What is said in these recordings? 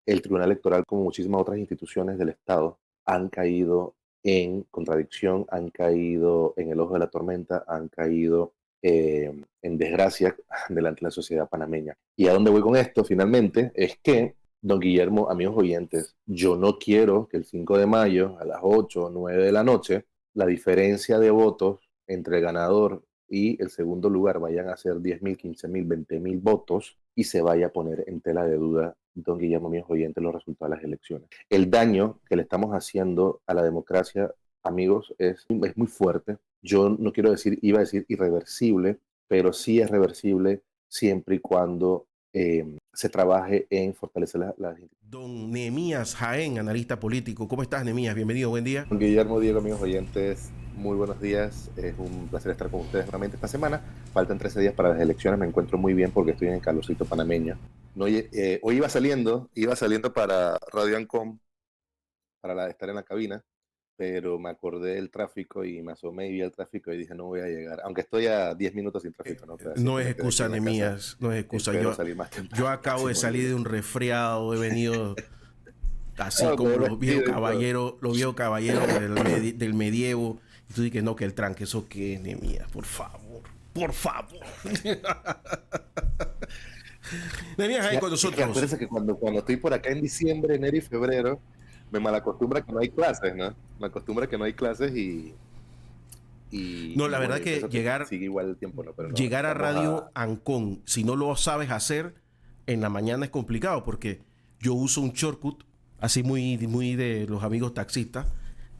el Tribunal Electoral, como muchísimas otras instituciones del Estado, han caído en contradicción, han caído en el ojo de la tormenta, han caído en desgracia delante de la sociedad panameña. ¿Y a dónde voy con esto? Finalmente, es que, don Guillermo, amigos oyentes, yo no quiero que el 5 de mayo a las 8 o 9 de la noche, la diferencia de votos entre el ganador y el segundo lugar vayan a ser 10.000, 15.000, 20.000 votos y se vaya a poner en tela de duda, don Guillermo, amigos oyentes, los resultados de las elecciones. El daño que le estamos haciendo a la democracia, amigos, es muy fuerte. Yo no quiero decir, iba a decir irreversible, pero sí es reversible siempre y cuando se trabaje en fortalecer las instituciones. Don Nehemías Jaén, analista político. ¿Cómo estás, Nehemías? Bienvenido, buen día. Guillermo, Diego, amigos oyentes, muy buenos días. Es un placer estar con ustedes nuevamente esta semana. Faltan 13 días para las elecciones. Me encuentro muy bien porque estoy en el calorcito panameño. No, hoy iba saliendo para Radio Ancom para estar en la cabina, pero me acordé del tráfico y me asomé y vi el tráfico y dije no voy a llegar. Aunque estoy a 10 minutos sin tráfico, ¿no? Así No que es me quedé aquí excusa, en la casa. Nehemías, no es excusa. Espero salir más Yo temprano el acabo de próximo salir día. de un resfriado, he venido así No, como me metí de todo. los viejos caballeros del medievo. Y tú dices, no, que el tranque, ¿eso qué es, Nehemías? Por favor, por favor. Nehemías Sí, Jaén con es que nosotros. acuérdense que cuando estoy por acá en diciembre, enero y febrero, me malacostumbra que no hay clases, ¿no? Me acostumbra que no hay clases No, y la bueno, verdad yo que pienso que sigue igual el tiempo, ¿no? Pero no, llegar a vamos Radio a... Ancon, si no lo sabes hacer en la mañana es complicado porque yo uso un shortcut, así muy de los amigos taxistas,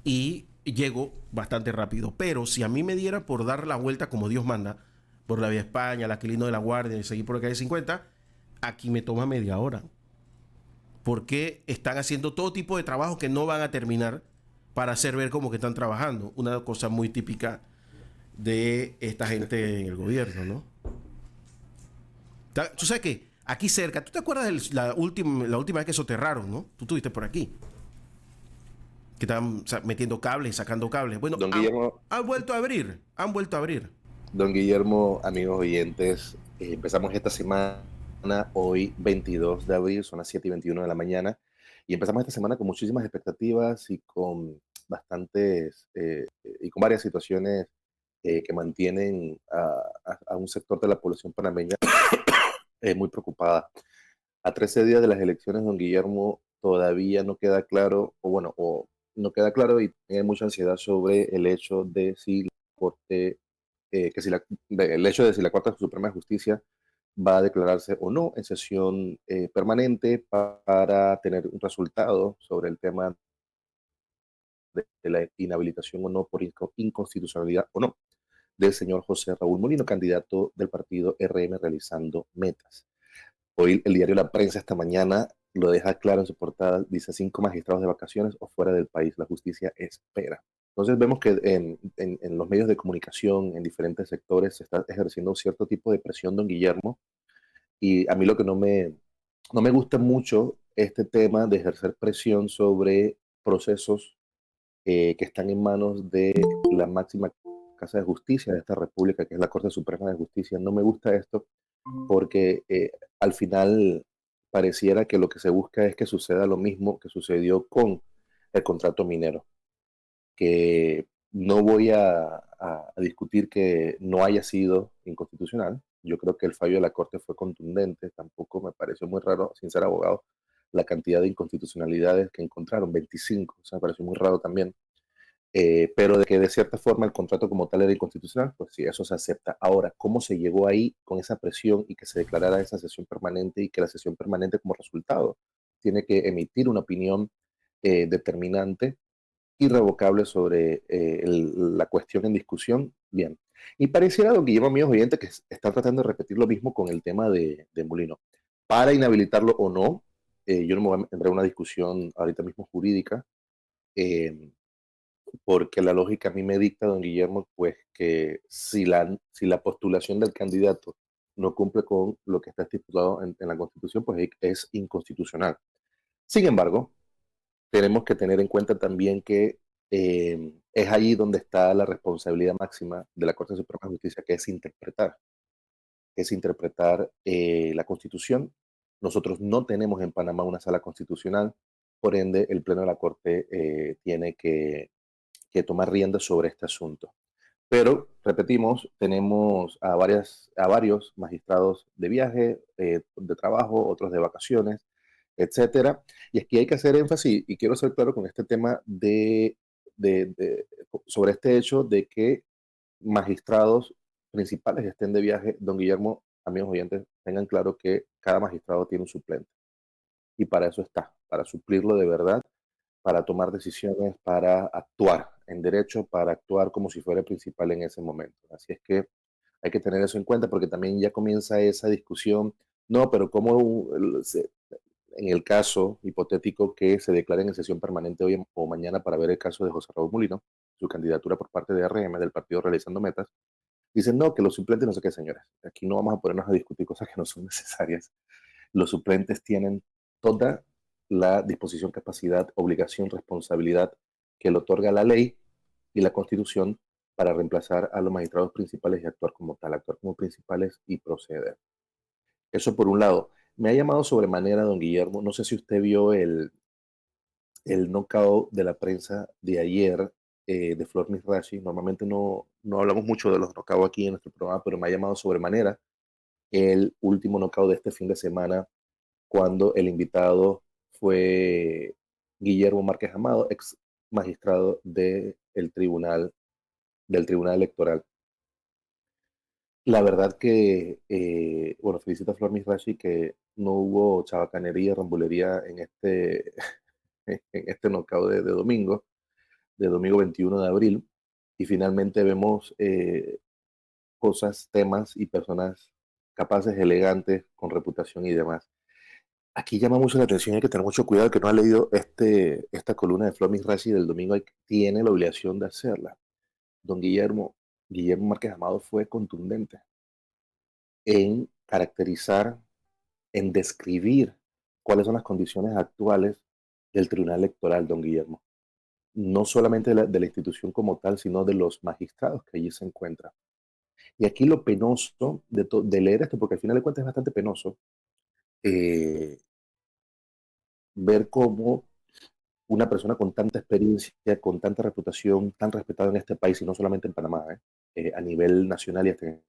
y llego bastante rápido. Pero si a mí me diera por dar la vuelta como Dios manda, por la Vía España, la Aquilino de la Guardia y seguir por la calle 50, aquí me toma media hora. Porque están haciendo todo tipo de trabajo que no van a terminar para hacer ver como que están trabajando. Una cosa muy típica de esta gente en el gobierno, ¿no? Tú sabes que aquí cerca, ¿tú te acuerdas de la última vez que soterraron, ¿no? Tú estuviste por aquí, que estaban metiendo cables, sacando cables. Bueno, Don Guillermo, han vuelto a abrir, han vuelto a abrir. don Guillermo, amigos oyentes, empezamos esta semana, hoy 22 de abril, son las 7:21 de la mañana, y empezamos esta semana con muchísimas expectativas y con bastantes, y con varias situaciones que mantienen a un sector de la población panameña muy preocupada. A 13 días de las elecciones, don Guillermo, todavía no queda claro, o bueno, o no queda claro y hay mucha ansiedad sobre el hecho de si la Corte, el hecho de si la Corte Suprema de Justicia va a declararse o no en sesión permanente para tener un resultado sobre el tema de la inhabilitación o no por inconstitucionalidad o no del señor José Raúl Molino, candidato del partido RM realizando metas. Hoy el diario La Prensa esta mañana lo deja claro en su portada, dice 5 magistrados de vacaciones o fuera del país, la justicia espera. Entonces vemos que en los medios de comunicación, en diferentes sectores, se está ejerciendo cierto tipo de presión, don Guillermo, y a mí lo que no me gusta mucho este tema de ejercer presión sobre procesos que están en manos de la máxima casa de justicia de esta república, que es la Corte Suprema de Justicia. No me gusta esto porque al final pareciera que lo que se busca es que suceda lo mismo que sucedió con el contrato minero, que no voy a discutir que no haya sido inconstitucional. Yo creo que el fallo de la Corte fue contundente, tampoco me pareció muy raro, sin ser abogado, la cantidad de inconstitucionalidades que encontraron, 25, o sea, me pareció muy raro también. Pero de que de cierta forma el contrato como tal era inconstitucional, pues sí, eso se acepta. Ahora, ¿cómo se llegó ahí con esa presión y que se declarara esa sesión permanente y que la sesión permanente como resultado tiene que emitir una opinión determinante, irrevocable sobre la cuestión en discusión? Bien. Y pareciera, don Guillermo, amigos oyentes, que están tratando de repetir lo mismo con el tema de Molino. Para inhabilitarlo o no, yo no me voy a entrar en una discusión ahorita mismo jurídica, eh, porque la lógica a mí me dicta, don Guillermo, pues que si la postulación del candidato no cumple con lo que está estipulado en la Constitución, pues es inconstitucional. Sin embargo, tenemos que tener en cuenta también que es allí donde está la responsabilidad máxima de la Corte Suprema de Justicia, que es interpretar la Constitución Nosotros no tenemos en Panamá una sala constitucional, por ende el Pleno de la Corte tiene que tomar riendas sobre este asunto. Pero, repetimos, tenemos a varios magistrados de viaje, de trabajo, otros de vacaciones, etcétera. Y aquí hay que hacer énfasis, y quiero ser claro con este tema sobre este hecho de que magistrados principales estén de viaje. Don Guillermo, amigos oyentes, tengan claro que cada magistrado tiene un suplente. Y para eso está, para suplirlo de verdad, para tomar decisiones, para actuar en derecho, para actuar como si fuera el principal en ese momento. Así es que hay que tener eso en cuenta porque también ya comienza esa discusión, no, pero ¿cómo en el caso hipotético que se declaren en sesión permanente hoy o mañana para ver el caso de José Raúl Mulino, su candidatura por parte de RM, del partido Realizando Metas, dicen no, que los suplentes no sé qué, señores. Aquí no vamos a ponernos a discutir cosas que no son necesarias. Los suplentes tienen toda la disposición, capacidad, obligación, responsabilidad que le otorga la ley y la Constitución para reemplazar a los magistrados principales y actuar como tal, actuar como principales y proceder. Eso por un lado. Me ha llamado sobremanera, don Guillermo, no sé si usted vio el knockout de la prensa de ayer de Flor Misrachi. Normalmente no hablamos mucho de los knockouts aquí en nuestro programa, pero me ha llamado sobremanera el último knockout de este fin de semana cuando el invitado fue Guillermo Márquez Amado, ex magistrado del Tribunal Electoral. La verdad que, bueno, felicito a Flor Misrachi que no hubo chabacanería, rambulería en en este knockout de domingo 21 de abril, y finalmente vemos cosas, temas y personas capaces, elegantes, con reputación y demás. Aquí llama mucho la atención, hay que tener mucho cuidado que no ha leído esta columna de Flor Misrachi del domingo, tiene la obligación de hacerla. Don Guillermo Márquez Amado fue contundente en caracterizar, en describir cuáles son las condiciones actuales del Tribunal Electoral, don Guillermo. No solamente de la institución como tal, sino de los magistrados que allí se encuentran. Y aquí lo penoso de leer esto, porque al final de cuentas es bastante penoso, eh, ver cómo una persona con tanta experiencia, con tanta reputación, tan respetada en este país, y no solamente en Panamá, a nivel nacional y hasta en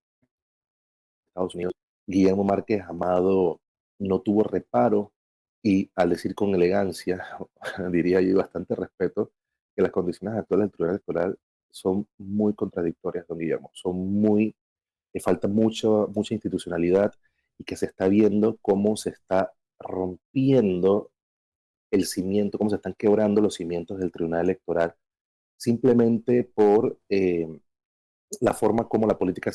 Estados Unidos, Guillermo Márquez Amado no tuvo reparo y, al decir con elegancia, diría yo, y bastante respeto, que las condiciones actuales del Tribunal Electoral son muy contradictorias, don Guillermo, que falta mucha institucionalidad y que se está viendo cómo se está rompiendo el cimiento, cómo se están quebrando los cimientos del Tribunal Electoral, simplemente por la forma como la política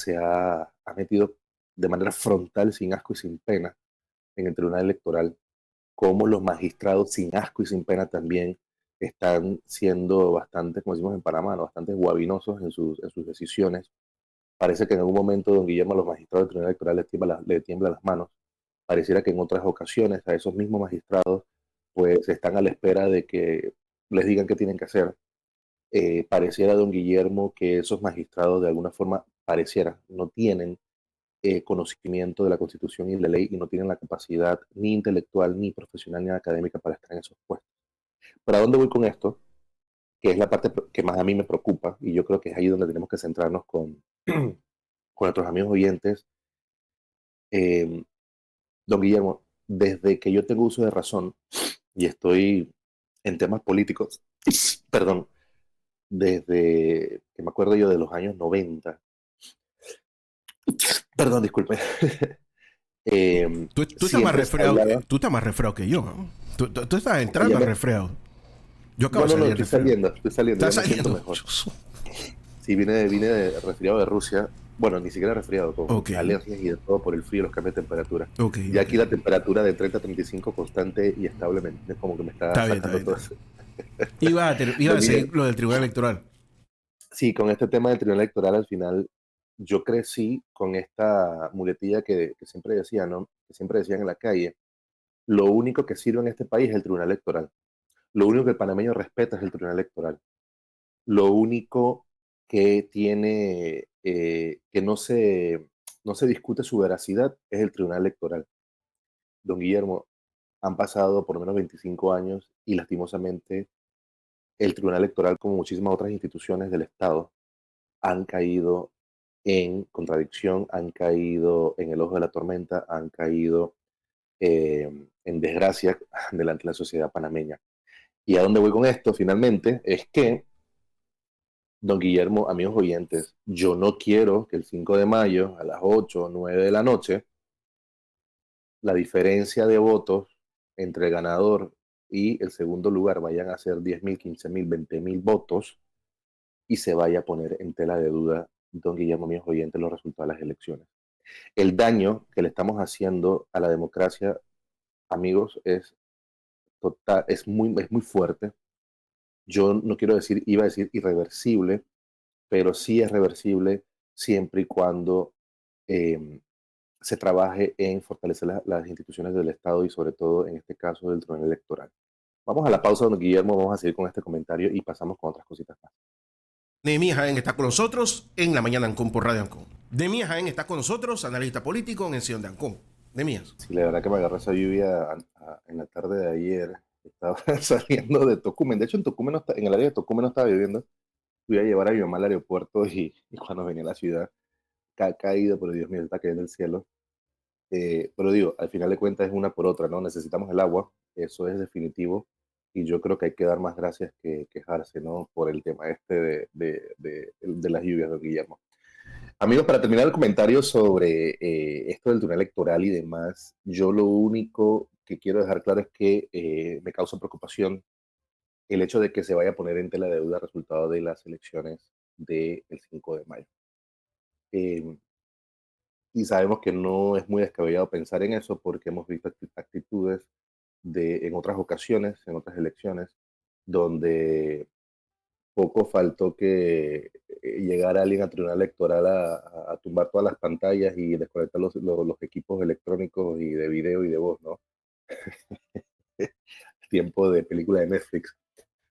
ha metido de manera frontal, sin asco y sin pena, en el Tribunal Electoral, como los magistrados sin asco y sin pena también están siendo bastante, como decimos en Panamá, ¿no? Bastante guabinosos en sus decisiones. Parece que en algún momento, don Guillermo, a los magistrados del Tribunal Electoral le tiembla las manos. Pareciera que en otras ocasiones a esos mismos magistrados pues están a la espera de que les digan qué tienen que hacer. Pareciera, don Guillermo, que esos magistrados de alguna forma no tienen conocimiento de la Constitución y de la ley y no tienen la capacidad ni intelectual, ni profesional, ni académica para estar en esos puestos. ¿Para dónde voy con esto? Que es la parte que más a mí me preocupa, y yo creo que es ahí donde tenemos que centrarnos con nuestros amigos oyentes. Eh, don Guillermo, desde que yo tengo uso de razón y estoy en temas políticos, perdón, desde que me acuerdo yo de los años 90, perdón, disculpe, Tú estás más siempre se resfriado, hablaba, tú estás más resfriado que yo, ¿no? Tú estás que entrando ya al me, resfriado. Yo acabo no, de no, no, salir del resfriado. estoy saliendo, ya Estás me siento saliendo. mejor. Sí, vine de resfriado de Rusia, bueno, ni siquiera resfriado, con Ok, alergias y de todo por el frío y los cambios de temperatura. ok, Ya ok. aquí la temperatura de 30 a 35 constante y establemente, es como que me está Está bien, está sacando bien, todo está bien. eso. Iba Don a seguir Guillermo, lo del Tribunal Electoral. sí, con este tema del tribunal electoral, al final yo crecí con esta muletilla que siempre decía, ¿no? Que siempre decían en la calle: lo único que sirve en este país es el tribunal electoral. Lo único que el panameño respeta es el tribunal electoral. Lo único que tiene, que no se discute su veracidad es el tribunal electoral. Don Guillermo, han pasado por lo menos 25 años y lastimosamente el Tribunal Electoral, como muchísimas otras instituciones del Estado, han caído en contradicción, han caído en el ojo de la tormenta, han caído en desgracia delante de la sociedad panameña. ¿Y a dónde voy con esto? Finalmente, es que, don Guillermo, amigos oyentes, yo no quiero que el 5 de mayo a las 8 o 9 de la noche la diferencia de votos entre el ganador y el segundo lugar vayan a ser 10.000, 15.000, 20.000 votos y se vaya a poner en tela de duda, don Guillermo, amigos oyentes, los resultados de las elecciones. El daño que le estamos haciendo a la democracia, amigos, es total, es muy fuerte. Yo no quiero decir, iba a decir irreversible, pero sí es reversible siempre y cuando eh, se trabaje en fortalecer las instituciones del Estado y sobre todo en este caso del Tribunal Electoral. Vamos a la pausa, don Guillermo, vamos a seguir con este comentario y pasamos con otras cositas más. Nehemías Jaén está con nosotros en la mañana Ancon por Radio Ancon. Nehemías Jaén está con nosotros, analista político en Acción de Ancon. Nehemías. Sí, la verdad que me agarró esa lluvia en la tarde de ayer. Estaba saliendo de Tocumen. De hecho, en Tocumen no en el área de Tocumen no estaba viviendo. Fui a llevar a mi mamá al aeropuerto y cuando venía a la ciudad, ha caído, pero Dios mío, está cayendo el cielo. Pero digo, al final de cuentas es una por otra, ¿no? Necesitamos el agua, eso es definitivo, y yo creo que hay que dar más gracias que quejarse, ¿no? Por el tema este de las lluvias, don Guillermo. Amigos, para terminar el comentario sobre esto del tribunal electoral y demás, yo lo único que quiero dejar claro es que me causa preocupación el hecho de que se vaya a poner en tela de duda el resultado de las elecciones del 5 de mayo. Eh, y sabemos que no es muy descabellado pensar en eso porque hemos visto actitudes en otras ocasiones, en otras elecciones, donde poco faltó que llegara alguien al tribunal electoral a tumbar todas las pantallas y desconectar los equipos electrónicos y de video y de voz, ¿no? Tiempo de película de Netflix.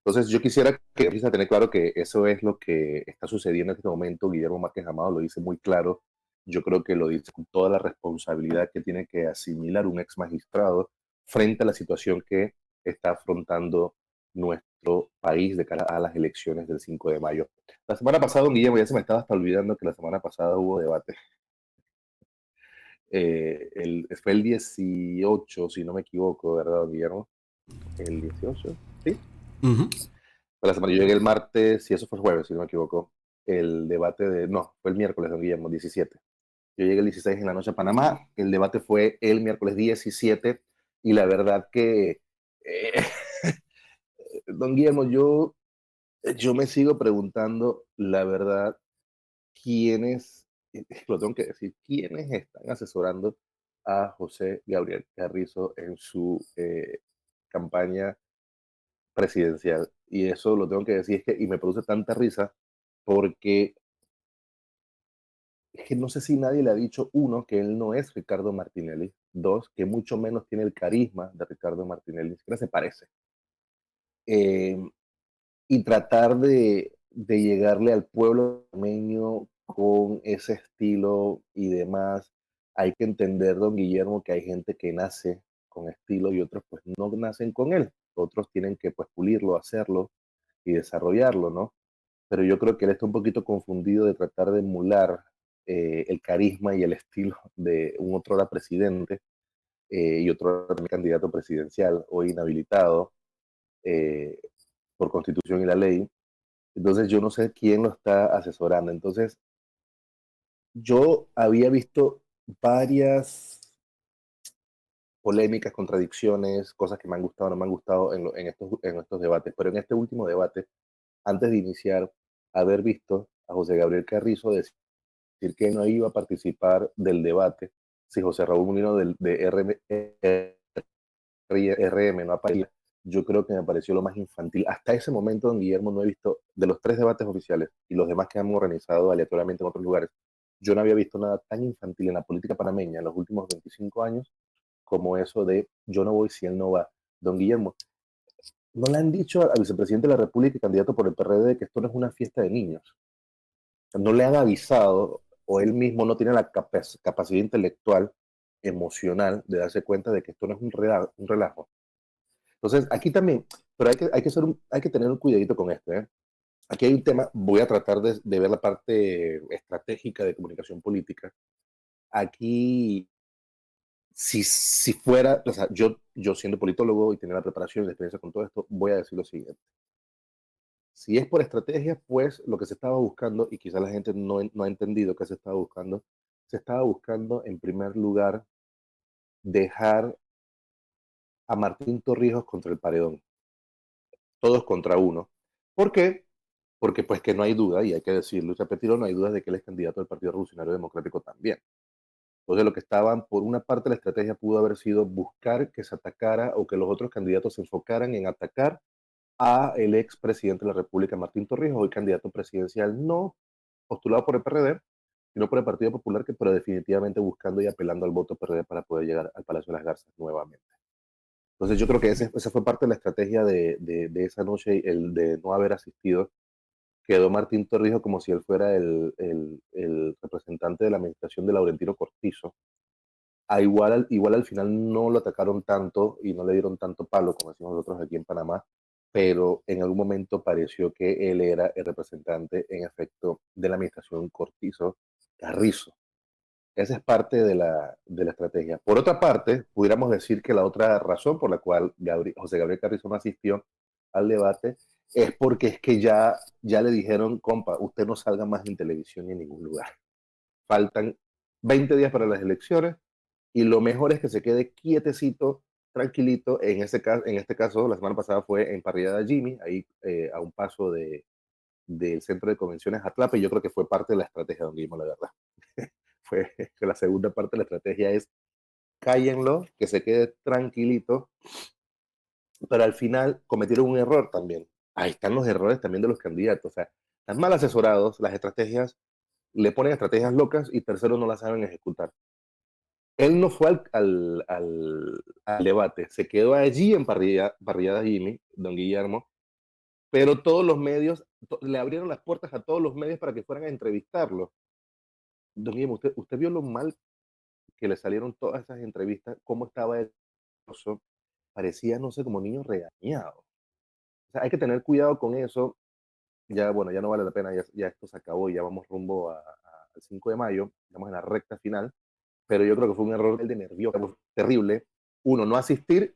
Entonces yo quisiera que empiece a tener claro que eso es lo que está sucediendo en este momento. Guillermo Márquez Amado lo dice muy claro. Yo creo que lo dice con toda la responsabilidad que tiene que asimilar un ex magistrado frente a la situación que está afrontando nuestro país de cara a las elecciones del 5 de mayo. La semana pasada, don Guillermo, ya se me estaba hasta olvidando que la semana pasada hubo debate. Fue el 18, si no me equivoco, ¿verdad, don Guillermo? El 18, ¿sí? Uh -huh. La semana, yo llegué el martes, y eso fue el jueves, si no me equivoco. El debate no, fue el miércoles, don Guillermo, 17. Yo llegué el 16 en la noche a Panamá, el debate fue el miércoles 17, y la verdad que, eh, don Guillermo, yo me sigo preguntando, la verdad, quiénes, lo tengo que decir, quiénes están asesorando a José Gabriel Carrizo en su campaña presidencial. Y eso lo tengo que decir, y me produce tanta risa porque es que no sé si nadie le ha dicho, uno, que él no es Ricardo Martinelli, dos, que mucho menos tiene el carisma de Ricardo Martinelli, ni siquiera se parece. Eh, y tratar de llegarle al pueblo armenio con ese estilo y demás, hay que entender, don Guillermo, que hay gente que nace con estilo y otros pues no nacen con él. Otros tienen que pues pulirlo, hacerlo y desarrollarlo, ¿no? Pero yo creo que él está un poquito confundido de tratar de emular el carisma y el estilo de un otro presidente y otro candidato presidencial, hoy inhabilitado eh, por constitución y la ley. Entonces yo no sé quién lo está asesorando. Entonces yo había visto varias polémicas, contradicciones, cosas que me han gustado, no me han gustado en estos debates, pero en este último debate, antes de iniciar, haber visto a José Gabriel Carrizo decir que no iba a participar del debate si José Raúl Mulino RM no aparecía, yo creo que me pareció lo más infantil. Hasta ese momento, don Guillermo, no he visto, de los tres debates oficiales y los demás que hemos organizado aleatoriamente en otros lugares, yo no había visto nada tan infantil en la política panameña en los últimos 25 años como eso de yo no voy si él no va. Don Guillermo, ¿no le han dicho al vicepresidente de la República y candidato por el PRD que esto no es una fiesta de niños? No le han avisado o él mismo no tiene la capacidad intelectual emocional de darse cuenta de que esto no es un relajo. Entonces, aquí también, pero hay que tener un cuidadito con esto, ¿eh? Aquí hay un tema, voy a tratar de ver la parte estratégica de comunicación política. Aquí, si fuera, o sea, yo siendo politólogo y tener la preparación y la experiencia con todo esto, voy a decir lo siguiente. Si es por estrategia, pues lo que se estaba buscando, y quizá la gente no ha entendido qué se estaba buscando en primer lugar dejar a Martín Torrijos contra el paredón, todos contra uno. ¿Por qué? Porque pues que no hay duda, y hay que decirlo y repetirlo, no hay duda de que él es candidato del Partido Revolucionario Democrático también. Entonces lo que estaban, por una parte la estrategia pudo haber sido buscar que se atacara o que los otros candidatos se enfocaran en atacar a el expresidente de la República, Martín Torrijos, hoy candidato presidencial, no postulado por el PRD, sino por el Partido Popular, que pero definitivamente buscando y apelando al voto PRD para poder llegar al Palacio de las Garzas nuevamente. Entonces yo creo que esa fue parte de la estrategia de esa noche, el de no haber asistido. Quedó Martín Torrijos como si él fuera el representante de la administración de Laurentino Cortizo. Igual al final no lo atacaron tanto y no le dieron tanto palo, como decimos nosotros aquí en Panamá, pero en algún momento pareció que él era el representante, en efecto, de la administración Cortizo Carrizo. Esa es parte de la estrategia. Por otra parte, pudiéramos decir que la otra razón por la cual José Gabriel Carrizo no asistió al debate es porque es que ya le dijeron, compa, usted no salga más en televisión ni en ningún lugar. Faltan 20 días para las elecciones y lo mejor es que se quede quietecito, tranquilito. En este caso, la semana pasada fue en Parrillada Jimmy, ahí a un paso del centro de convenciones Atlapa, y yo creo que fue parte de la estrategia, don Guillermo, la verdad. Fue que la segunda parte de la estrategia es cállenlo, que se quede tranquilito, pero al final cometieron un error también. Ahí están los errores también de los candidatos, o sea, están mal asesorados, las estrategias, le ponen estrategias locas y tercero no las saben ejecutar. Él no fue al debate, se quedó allí en Parrillada Jimmy, don Guillermo, pero todos los medios, le abrieron las puertas a todos los medios para que fueran a entrevistarlo. Don Guillermo, usted vio lo mal que le salieron todas esas entrevistas, cómo estaba el oso, parecía, no sé, como niño regañado. O sea, hay que tener cuidado con eso. Ya, bueno, ya no vale la pena, ya esto se acabó y ya vamos rumbo al 5 de mayo, estamos en la recta final, pero yo creo que fue un error de nervioso terrible. Uno, no asistir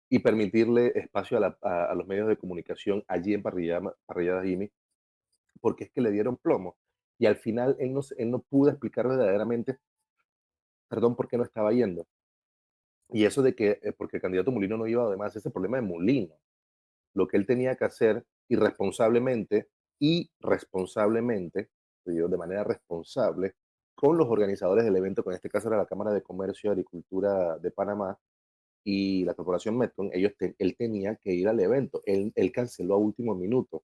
y permitirle espacio a los medios de comunicación allí en Parrillada Jimmy, porque es que le dieron plomo. Y al final él no pudo explicar verdaderamente, perdón, por qué no estaba yendo. Y eso de que, porque el candidato Mulino no iba, además, ese problema de Mulino. Lo que él tenía que hacer irresponsablemente, digo, de manera responsable, con los organizadores del evento, que en este caso era la Cámara de Comercio y Agricultura de Panamá y la Corporación Metcon, él tenía que ir al evento. Él canceló a último minuto.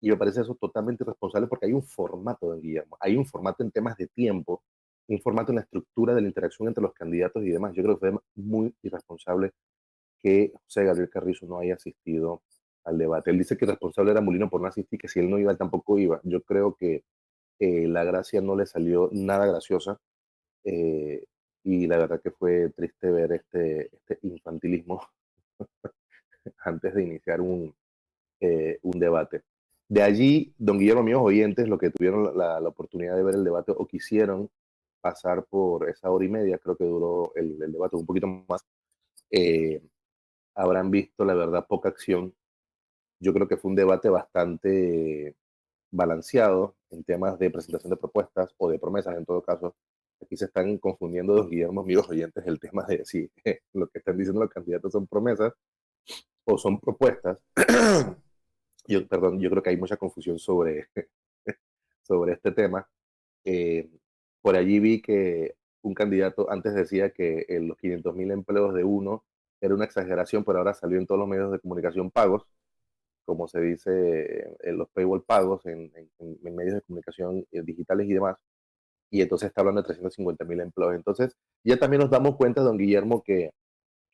Y me parece eso totalmente irresponsable porque hay un formato, don Guillermo, hay un formato en temas de tiempo, un formato en la estructura de la interacción entre los candidatos y demás. Yo creo que fue muy irresponsable que José Gabriel Carrizo no haya asistido al debate. Él dice que el responsable era Molino por no asistir, que si él no iba, él tampoco iba. Yo creo que la gracia no le salió nada graciosa, eh, y la verdad que fue triste ver este infantilismo antes de iniciar un debate. De allí, don Guillermo, amigos oyentes, los que tuvieron la oportunidad de ver el debate o quisieron pasar por esa hora y media, creo que duró el debate un poquito más, eh, habrán visto, la verdad, poca acción. Yo creo que fue un debate bastante balanceado en temas de presentación de propuestas o de promesas en todo caso. Aquí se están confundiendo dos Guillermo, amigos oyentes, el tema de si lo que están diciendo los candidatos son promesas o son propuestas. Yo creo que hay mucha confusión sobre este tema. Eh, por allí vi que un candidato antes decía que los 500.000 empleos de uno era una exageración, pero ahora salió en todos los medios de comunicación pagos, como se dice, en los paywall pagos en medios de comunicación digitales y demás, y entonces está hablando de 350.000 empleos. Entonces, ya también nos damos cuenta, don Guillermo, que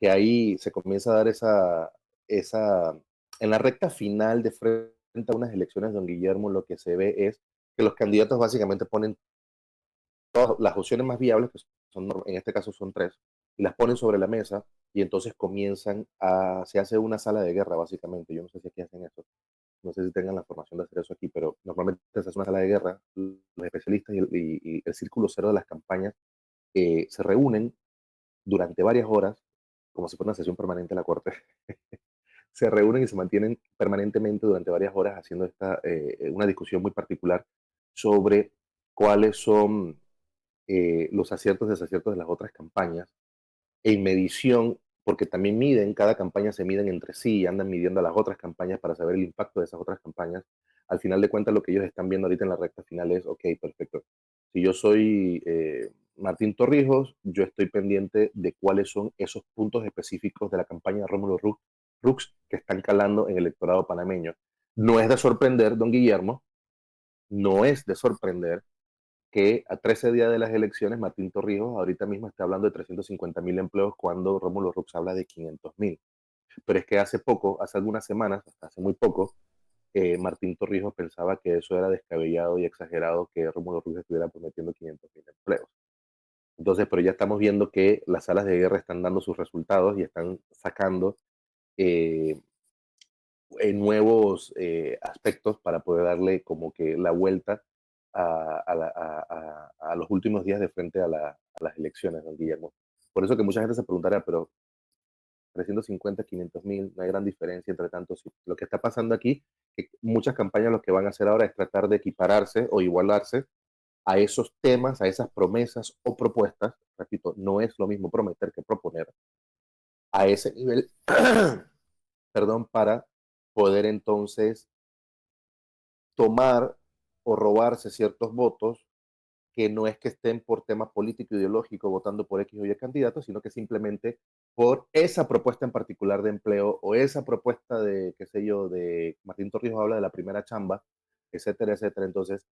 ahí se comienza a dar esa, en la recta final de frente a unas elecciones, don Guillermo, lo que se ve es que los candidatos básicamente ponen todas las opciones más viables, que en este caso son tres, y las ponen sobre la mesa y entonces se hace una sala de guerra básicamente. Yo no sé si aquí hacen eso, no sé si tengan la formación de hacer eso aquí, pero normalmente se hace una sala de guerra, los especialistas y el círculo cero de las campañas se reúnen durante varias horas, como si fuera una sesión permanente de la corte, se reúnen y se mantienen permanentemente durante varias horas haciendo una discusión muy particular sobre cuáles son los aciertos y desaciertos de las otras campañas en medición, porque también cada campaña se miden entre sí y andan midiendo a las otras campañas para saber el impacto de esas otras campañas. Al final de cuentas, lo que ellos están viendo ahorita en la recta final es, ok, perfecto. Si yo soy Martín Torrijos, yo estoy pendiente de cuáles son esos puntos específicos de la campaña de Rómulo Rux que están calando en el electorado panameño. No es de sorprender, don Guillermo, no es de sorprender que a 13 días de las elecciones, Martín Torrijos ahorita mismo está hablando de 350.000 empleos cuando Rómulo Rux habla de 500.000. Pero es que hace poco, hace algunas semanas, hasta hace muy poco, Martín Torrijos pensaba que eso era descabellado y exagerado que Rómulo Rux estuviera prometiendo 500.000 empleos. Entonces, pero ya estamos viendo que las salas de guerra están dando sus resultados y están sacando eh, nuevos aspectos para poder darle como que la vuelta a los últimos días de frente a las elecciones, don Guillermo. Por eso que mucha gente se preguntará, pero 350, 500.000, no hay gran diferencia entre tantos. Sí. Lo que está pasando aquí, que muchas campañas lo que van a hacer ahora es tratar de equipararse o igualarse a esos temas, a esas promesas o propuestas. Repito, no es lo mismo prometer que proponer a ese nivel, perdón, para poder entonces tomar o robarse ciertos votos que no es que estén por temas político ideológico votando por X o Y candidatos, sino que simplemente por esa propuesta en particular de empleo o esa propuesta de, qué sé yo, de Martín Torrijos habla de la primera chamba, etcétera, etcétera. Entonces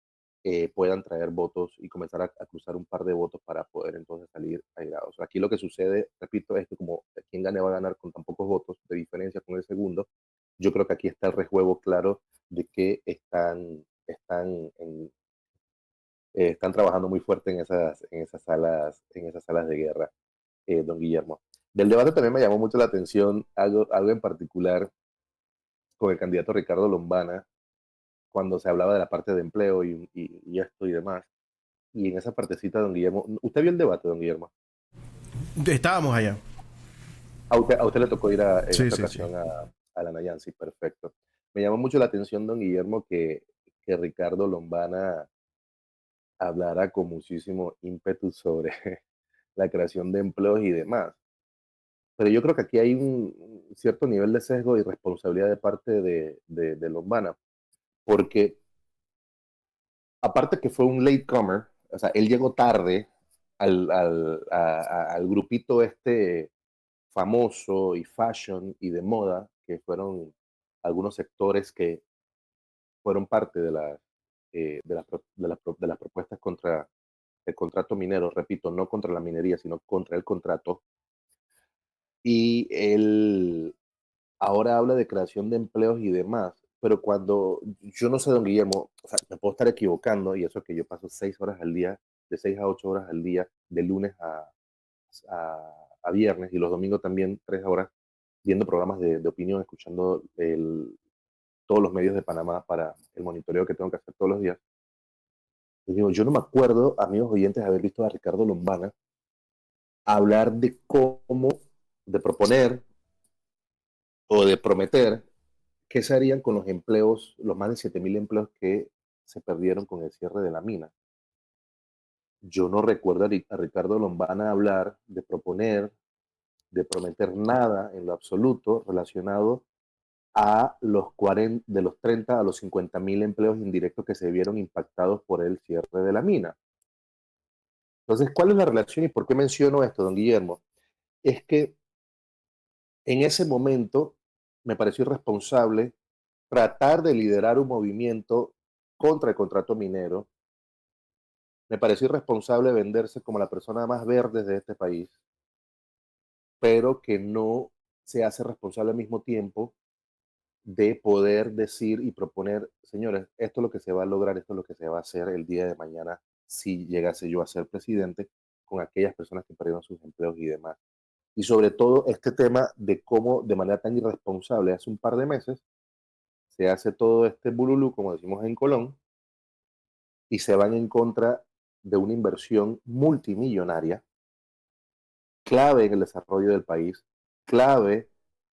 puedan traer votos y comenzar a cruzar un par de votos para poder entonces salir airados. Aquí lo que sucede, repito, es que como quien gane va a ganar con tan pocos votos de diferencia con el segundo, yo creo que aquí está el rejuego claro de que están trabajando muy fuerte en esas salas de guerra, don Guillermo. Del debate también me llamó mucho la atención algo en particular con el candidato Ricardo Lombana, cuando se hablaba de la parte de empleo y esto y demás. Y en esa partecita, don Guillermo, ¿usted vio el debate, don Guillermo? Estábamos allá. A usted le tocó ir en Sí, esta sí, sí. ocasión a la Nayansi, perfecto. Me llamó mucho la atención, don Guillermo, que Ricardo Lombana hablara con muchísimo ímpetu sobre la creación de empleos y demás. Pero yo creo que aquí hay un cierto nivel de sesgo y responsabilidad de parte de Lombana, porque aparte que fue un latecomer, o sea, él llegó tarde al grupito este famoso y fashion y de moda, que fueron algunos sectores que fueron parte de las propuestas contra el contrato minero, repito, no contra la minería, sino contra el contrato. Y él ahora habla de creación de empleos y demás, pero cuando, yo no sé, don Guillermo, o sea, me puedo estar equivocando, y eso que yo paso 6 horas al día, de 6 a 8 horas al día, de lunes a viernes, y los domingos también 3 horas, viendo programas de opinión, escuchando todos los medios de Panamá para el monitoreo que tengo que hacer todos los días. Y digo, yo no me acuerdo, amigos oyentes, haber visto a Ricardo Lombana hablar de de proponer o de prometer qué se harían con los empleos, los más de 7.000 empleos que se perdieron con el cierre de la mina. Yo no recuerdo a Ricardo Lombana hablar de proponer, de prometer nada en lo absoluto relacionado de los 30 a los 50.000 empleos indirectos que se vieron impactados por el cierre de la mina. Entonces, ¿cuál es la relación y por qué menciono esto, don Guillermo? Es que en ese momento me pareció irresponsable tratar de liderar un movimiento contra el contrato minero. Me pareció irresponsable venderse como la persona más verde de este país, pero que no se hace responsable al mismo tiempo de poder decir y proponer, señores, esto es lo que se va a lograr, esto es lo que se va a hacer el día de mañana si llegase yo a ser presidente con aquellas personas que perdieron sus empleos y demás. Y sobre todo este tema de cómo de manera tan irresponsable hace un par de meses se hace todo este bululú, como decimos en Colón, y se van en contra de una inversión multimillonaria, clave en el desarrollo del país, clave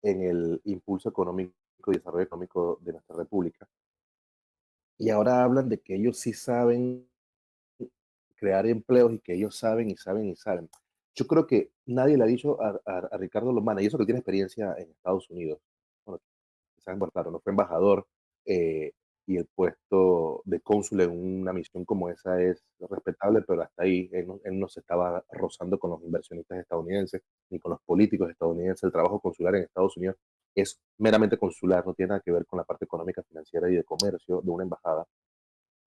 en el impulso económico y desarrollo económico de nuestra república. Y ahora hablan de que ellos sí saben crear empleos y que ellos saben y saben y saben. Yo creo que nadie le ha dicho a Ricardo Lomana, y eso que tiene experiencia en Estados Unidos. Bueno, quizás, bueno, claro, no fue embajador, eh, y el puesto de cónsul en una misión como esa es respetable, pero hasta ahí él no se estaba rozando con los inversionistas estadounidenses ni con los políticos estadounidenses. El trabajo consular en Estados Unidos es meramente consular, no tiene nada que ver con la parte económica, financiera y de comercio de una embajada.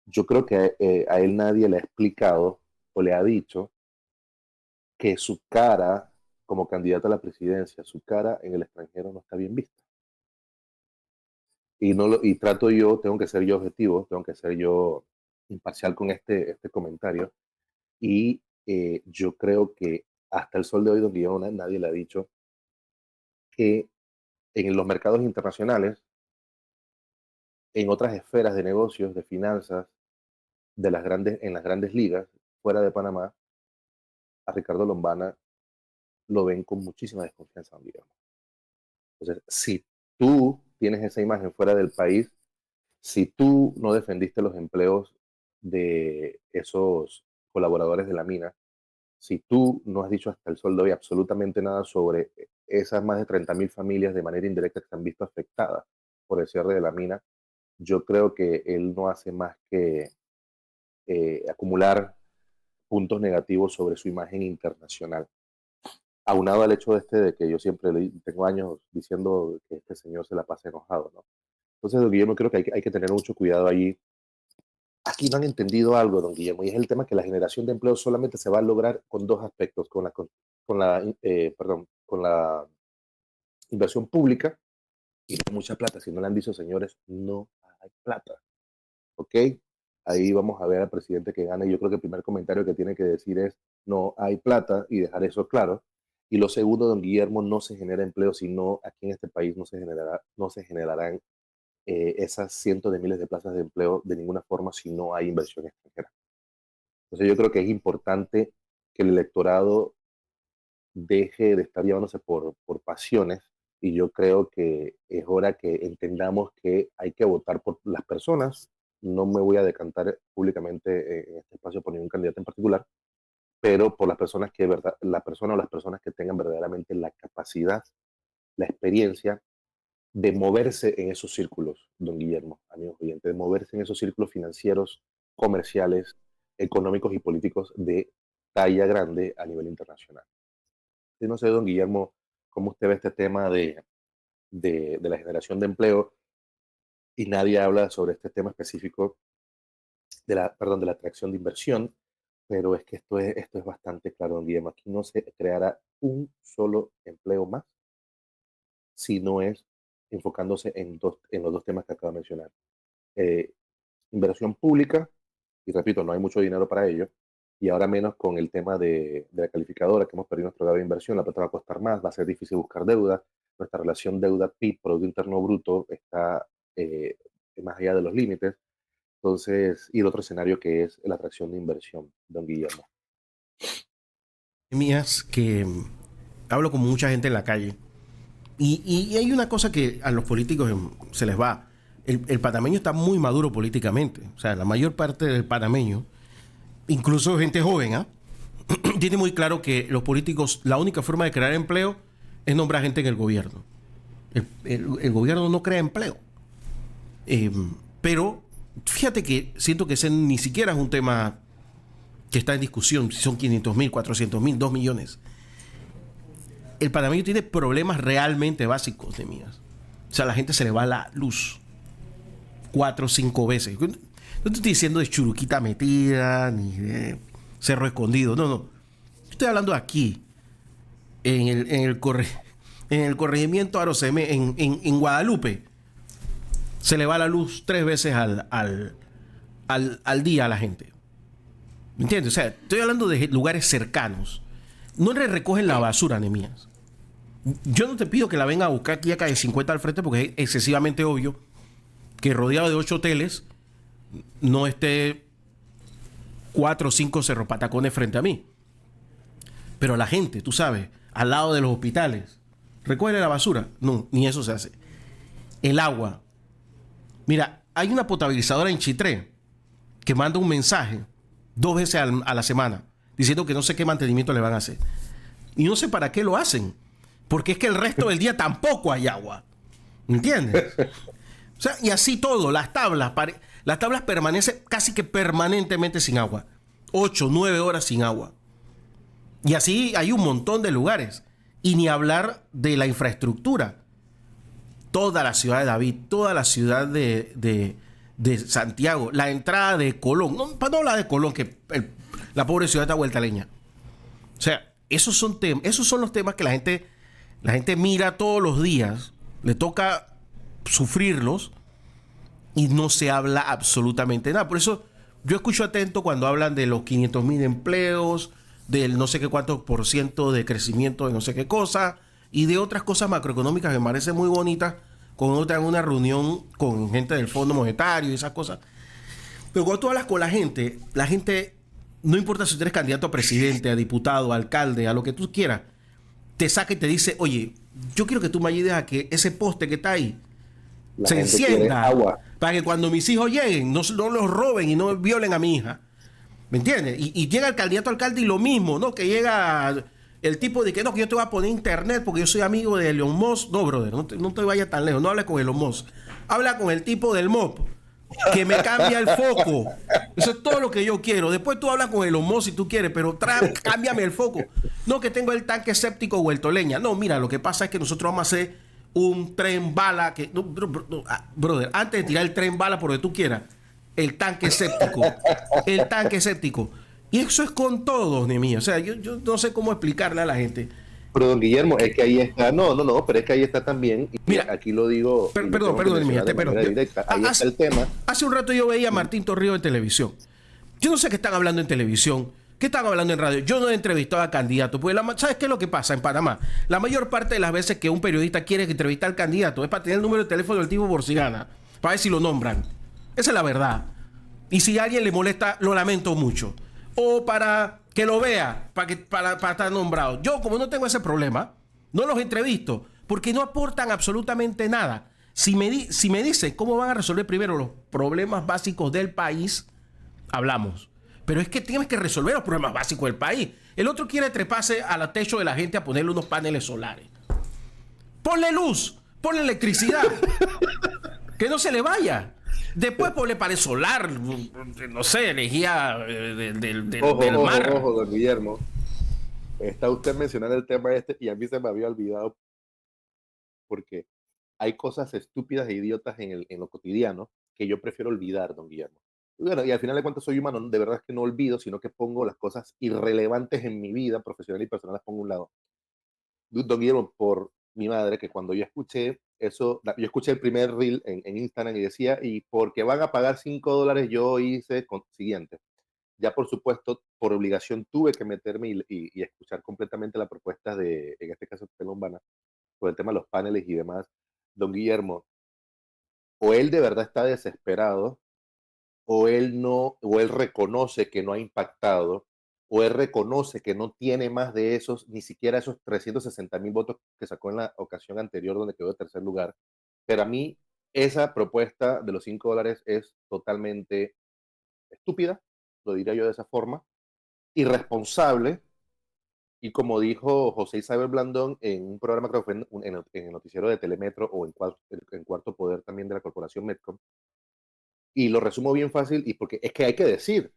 Yo creo que a él nadie le ha explicado o le ha dicho que su cara como candidato a la presidencia, su cara en el extranjero no está bien vista. Y, no lo, y trato yo, tengo que ser yo objetivo, tengo que ser yo imparcial con este comentario. Y yo creo que hasta el sol de hoy, don Guillaume, nadie le ha dicho que en los mercados internacionales, en otras esferas de negocios, de finanzas, en las grandes ligas, fuera de Panamá, a Ricardo Lombana lo ven con muchísima desconfianza, don Guillermo. Entonces, si tú tienes esa imagen fuera del país, si tú no defendiste los empleos de esos colaboradores de la mina, si tú no has dicho hasta el sol de hoy absolutamente nada sobre esas más de 30.000 familias de manera indirecta que se han visto afectadas por el cierre de la mina, yo creo que él no hace más que acumular puntos negativos sobre su imagen internacional. Aunado al hecho de que yo siempre tengo años diciendo que este señor se la pasa enojado, ¿no? Entonces, don Guillermo, creo que hay que tener mucho cuidado allí. Aquí no han entendido algo, don Guillermo, y es el tema que la generación de empleo solamente se va a lograr con dos aspectos, con la inversión pública y no mucha plata. Si no le han dicho, señores, no hay plata, ¿ok? Ahí vamos a ver al presidente que gana, y yo creo que el primer comentario que tiene que decir es, no hay plata, y dejar eso claro. Y lo segundo, don Guillermo, no se genera empleo, sino aquí en este país no se generarán esas cientos de miles de plazas de empleo de ninguna forma si no hay inversión extranjera. Entonces yo creo que es importante que el electorado deje de estar llevándose por pasiones, y yo creo que es hora que entendamos que hay que votar por las personas. No me voy a decantar públicamente en este espacio por ningún candidato en particular, pero por las personas la persona o las personas que tengan verdaderamente la capacidad, la experiencia de moverse en esos círculos, don Guillermo, amigos oyentes, de moverse en esos círculos financieros, comerciales, económicos y políticos de talla grande a nivel internacional. Yo no sé, don Guillermo, cómo usted ve este tema de la generación de empleo, y nadie habla sobre este tema específico de la atracción de inversión, pero es que esto es bastante claro, don Guillermo. Aquí no se creará un solo empleo más si no es enfocándose en los dos temas que acabo de mencionar. Eh, Inversión pública, y repito, no hay mucho dinero para ello, y ahora menos con el tema de la calificadora, que hemos perdido nuestro grado de inversión, la plata va a costar más, va a ser difícil buscar deuda, nuestra relación deuda-PIB, Producto Interno Bruto, está eh, más allá de los límites. Entonces, y el otro escenario que es la atracción de inversión, don Guillermo. Mías que hablo con mucha gente en la calle. Y hay una cosa que a los políticos se les va. El panameño está muy maduro políticamente. O sea, la mayor parte del panameño, incluso gente joven, ¿ah? Tiene muy claro que los políticos, la única forma de crear empleo es nombrar gente en el gobierno. El gobierno no crea empleo. Eh, pero fíjate que siento que ese ni siquiera es un tema que está en discusión, si son 500.000, 400.000, 2 millones. El panameño tiene problemas realmente básicos de mías. O sea, a la gente se le va la luz 4 o 5 veces. No te estoy diciendo de Churuquita metida, ni de Cerro Escondido, no, no. Estoy hablando aquí, en el corregimiento Aroceme, en Guadalupe. Se le va la luz 3 veces al día a la gente. ¿Me entiendes? O sea, estoy hablando de lugares cercanos. No le recogen la basura, Nemías. Yo no te pido que la venga a buscar aquí acá de 50 al frente porque es excesivamente obvio que rodeado de 8 hoteles no esté 4 o 5 cerropatacones frente a mí. Pero la gente, tú sabes, al lado de los hospitales, recoge la basura. No, ni eso se hace. El agua. Mira, hay una potabilizadora en Chitré que manda un mensaje 2 veces a la semana diciendo que no sé qué mantenimiento le van a hacer. Y no sé para qué lo hacen. Porque es que el resto del día tampoco hay agua. ¿Entiendes? O sea, y así todo, las tablas permanecen casi que permanentemente sin agua. 8, 9 horas sin agua. Y así hay un montón de lugares. Y ni hablar de la infraestructura. Toda la ciudad de David, toda la ciudad de Santiago, la entrada de Colón. No, para no hablar de Colón, que la pobre ciudad está vuelta a leña. O sea, esos son los temas que la gente mira todos los días. Le toca sufrirlos y no se habla absolutamente nada. Por eso yo escucho atento cuando hablan de los 500,000 empleos, del no sé qué cuánto por ciento de crecimiento de no sé qué cosa y de otras cosas macroeconómicas que me parecen muy bonitas cuando te dan una reunión con gente del Fondo Monetario y esas cosas. Pero cuando tú hablas con la gente, no importa si tú eres candidato a presidente, a diputado, a alcalde, a lo que tú quieras, te saca y te dice, oye, yo quiero que tú me ayudes a que ese poste que está ahí La se gente quiere encienda agua. para que cuando mis hijos lleguen no los roben y no violen a mi hija. ¿Me entiendes? Y llega el candidato a alcalde y lo mismo, ¿no? Que llega el tipo de que no, que yo te voy a poner internet porque yo soy amigo de Elon Musk. No, brother, no te vayas tan lejos. No hables con Elon Musk. Habla con el tipo del MOP que me cambia el foco. Eso es todo lo que yo quiero. Después tú hablas con Elon Musk si tú quieres, pero cámbiame el foco. No que tengo el tanque séptico vuelto leña. No, mira, lo que pasa es que nosotros vamos a hacer un tren bala que... No, brother, antes de tirar el tren bala por donde tú quieras, el tanque séptico. El tanque séptico. Y eso es con todos, Nemí. O sea, yo no sé cómo explicarle a la gente. Pero don Guillermo, es que ahí está, no, pero es que ahí está también, y Mira, aquí lo digo, y lo tengo que perdón, Nemí, mencionar de perdón. manera directa, ahí está el tema. Hace un rato yo veía a Martín Torrijos en televisión. Yo no sé qué están hablando en televisión, qué están hablando en radio. Yo no he entrevistado a candidatos. Porque ¿sabes qué es lo que pasa en Panamá? La mayor parte de las veces que un periodista quiere entrevistar al candidato es para tener el número de teléfono del tipo por si gana, para ver si lo nombran. Esa es la verdad. Y si a alguien le molesta, lo lamento mucho. O para que lo vea, para estar nombrado. Yo, como no tengo ese problema, no los entrevisto, porque no aportan absolutamente nada. Si me dicen cómo van a resolver primero los problemas básicos del país, hablamos. Pero es que tienes que resolver los problemas básicos del país. El otro quiere treparse al techo de la gente a ponerle unos paneles solares. Ponle luz, ponle electricidad. Que no se le vaya. Después ponle pared solar, no sé, energía del mar. Ojo, don Guillermo, está usted mencionando el tema este y a mí se me había olvidado porque hay cosas estúpidas e idiotas en lo cotidiano que yo prefiero olvidar, don Guillermo. Y bueno, y al final de cuentas soy humano, de verdad es que no olvido, sino que pongo las cosas irrelevantes en mi vida profesional y personal, las pongo a un lado. Don Guillermo, por mi madre, que cuando yo escuché eso, yo escuché el primer reel en Instagram y decía, y porque van a pagar $5, yo hice siguiente. Ya por supuesto, por obligación tuve que meterme y escuchar completamente la propuesta de, en este caso, Pelombana, por el tema de los paneles y demás. Don Guillermo, o él de verdad está desesperado, o él no, o él reconoce que no ha impactado, o él reconoce que no tiene más de esos, ni siquiera esos 360,000 votos que sacó en la ocasión anterior donde quedó de tercer lugar. Pero a mí esa propuesta de los $5 es totalmente estúpida, lo diría yo de esa forma, irresponsable, y como dijo José Isabel Blandón en un programa, creo que fue en el noticiero de Telemetro o en Cuarto Poder también de la corporación Metcom, y lo resumo bien fácil, y porque es que hay que decir,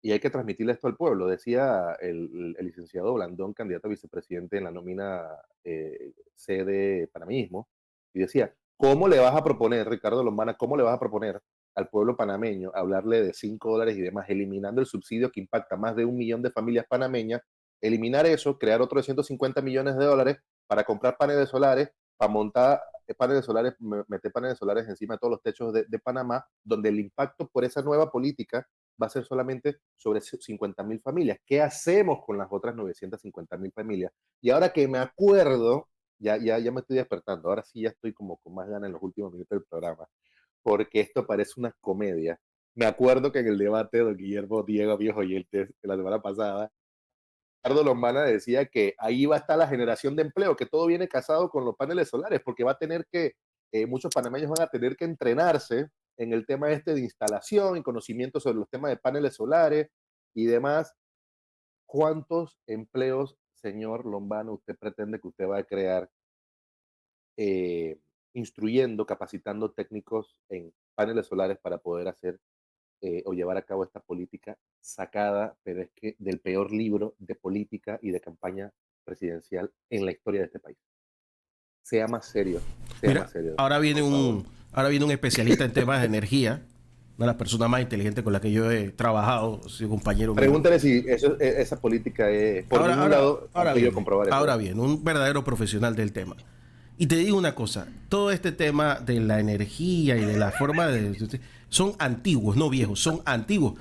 y hay que transmitirle esto al pueblo. Decía el licenciado Blandón, candidato a vicepresidente en la nómina C de panameñismo, y decía, ¿cómo le vas a proponer, Ricardo Lombana, cómo le vas a proponer al pueblo panameño hablarle de $5 y demás, eliminando el subsidio que impacta más de 1 millón de familias panameñas, eliminar eso, crear otros 150 millones de dólares para comprar paneles solares, para montar paneles solares, meter paneles solares encima de todos los techos de Panamá, donde el impacto por esa nueva política va a ser solamente sobre 50.000 familias. ¿Qué hacemos con las otras 950.000 familias? Y ahora que me acuerdo, ya me estoy despertando, ahora sí ya estoy como con más ganas en los últimos minutos del programa, porque esto parece una comedia. Me acuerdo que en el debate de don Guillermo Diego, viejo oyente, de la semana pasada, Ricardo Lombana decía que ahí va a estar la generación de empleo, que todo viene casado con los paneles solares, porque va a tener que, muchos panameños van a tener que entrenarse en el tema este de instalación y conocimiento sobre los temas de paneles solares y demás. ¿Cuántos empleos, señor Lombana, usted pretende que usted va a crear eh, instruyendo, capacitando técnicos en paneles solares para poder hacer o llevar a cabo esta política sacada, pero es que del peor libro de política y de campaña presidencial en la historia de este país? Sea más Mira, serio, por favor. ahora viene un especialista en temas de energía, una de las personas más inteligentes con las que yo he trabajado, soy compañero mío. Pregúntale si esa política es, por ningún lado han podido comprobar eso. Ahora bien, un verdadero profesional del tema. Y te digo una cosa, todo este tema de la energía y de la forma son antiguos, no viejos, son antiguos.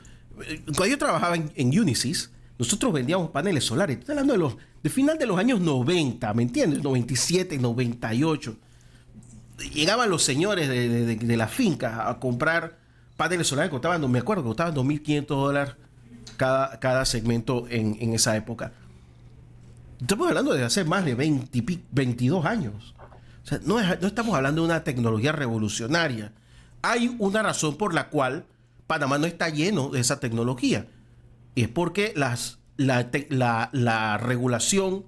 Cuando yo trabajaba en Unisys, nosotros vendíamos paneles solares. Estoy hablando de final de los años 90, ¿me entiendes? 97, 98. Llegaban los señores de la finca a comprar paneles solares que costaban, no me acuerdo, costaban $2.500 cada segmento en esa época. Estamos hablando de hace más de 22 años. O sea, no estamos hablando de una tecnología revolucionaria. Hay una razón por la cual Panamá no está lleno de esa tecnología. Y es porque la regulación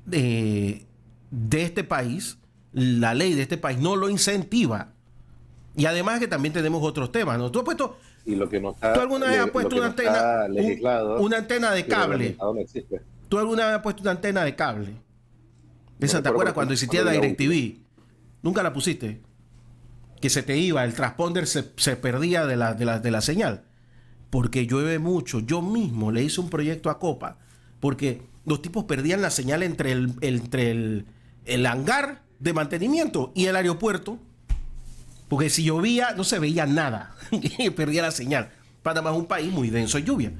de este país, la ley de este país, no lo incentiva. Y además que también tenemos otros temas, ¿no? Tú has puesto... Y lo que no está, ¿Tú alguna vez has puesto una antena, una antena de cable? No existe. ¿Tú alguna vez has puesto una antena de cable? Esa, No ¿te acuerdas cuando existía la última. DirecTV? ¿Nunca la pusiste? Que se te iba, el transponder se perdía de la señal. Porque llueve mucho. Yo mismo le hice un proyecto a Copa. Porque los tipos perdían la señal entre el hangar de mantenimiento y el aeropuerto. Porque si llovía no se veía nada. Perdía la señal. Panamá es un país muy denso en lluvia.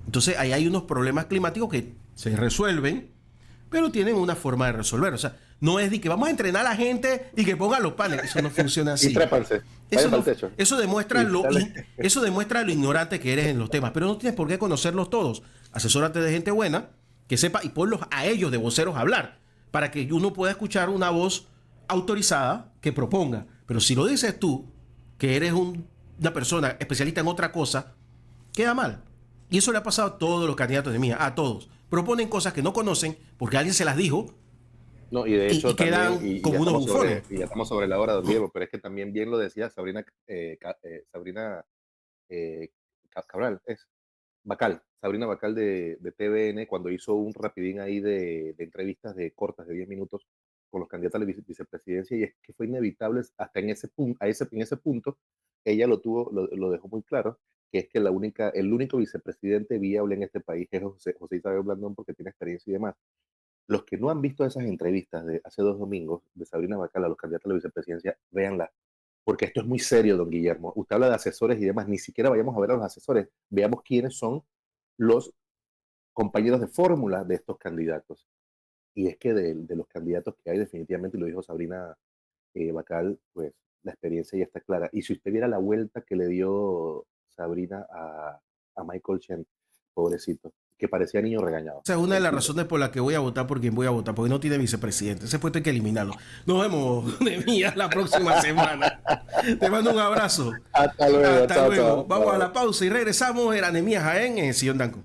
Entonces ahí hay unos problemas climáticos que se resuelven, pero tienen una forma de resolver. O sea, no es de que vamos a entrenar a la gente y que pongan los paneles. Eso no funciona así. Y trépanse. Eso, Vayan para el techo. eso demuestra lo ignorante que eres en los temas, pero no tienes por qué conocerlos todos. Asesórate de gente buena que sepa y ponlos a ellos de voceros a hablar para que uno pueda escuchar una voz autorizada que proponga. Pero si lo dices tú, que eres una persona especialista en otra cosa, queda mal. Y eso le ha pasado a todos los candidatos de mía, a todos. Proponen cosas que no conocen porque alguien se las dijo. No, y de hecho y quedan también, como unos bufones. Y ya estamos sobre la hora, don Diego, pero es que también bien lo decía Sabrina Cabral, Sabrina Bacal de TVN, cuando hizo un rapidín ahí de entrevistas de cortas de 10 minutos con los candidatos a la vicepresidencia, y es que fue inevitable hasta en ese punto, en ese punto, ella lo dejó muy claro, que es que el único vicepresidente viable en este país es José Isabel Blandón, porque tiene experiencia y demás. Los que no han visto esas entrevistas de hace 2 domingos de Sabrina Bacal a los candidatos a la vicepresidencia, véanla, porque esto es muy serio, don Guillermo. Usted habla de asesores y demás, ni siquiera vayamos a ver a los asesores, veamos quiénes son los compañeros de fórmula de estos candidatos. Y es que de los candidatos que hay, definitivamente, y lo dijo Sabrina Bacal, pues la experiencia ya está clara. Y si usted viera la vuelta que le dio Sabrina a Michael Chen, pobrecito, que parecía niño regañado. Esa es una de las razones por las que voy a votar por quien voy a votar, porque no tiene vicepresidente. Ese puesto hay que eliminarlo. Nos vemos de mía la próxima semana. Te mando un abrazo. Hasta luego. Hasta luego. Vamos a la pausa y regresamos. Era Anemías Jaén en Sillón Danco.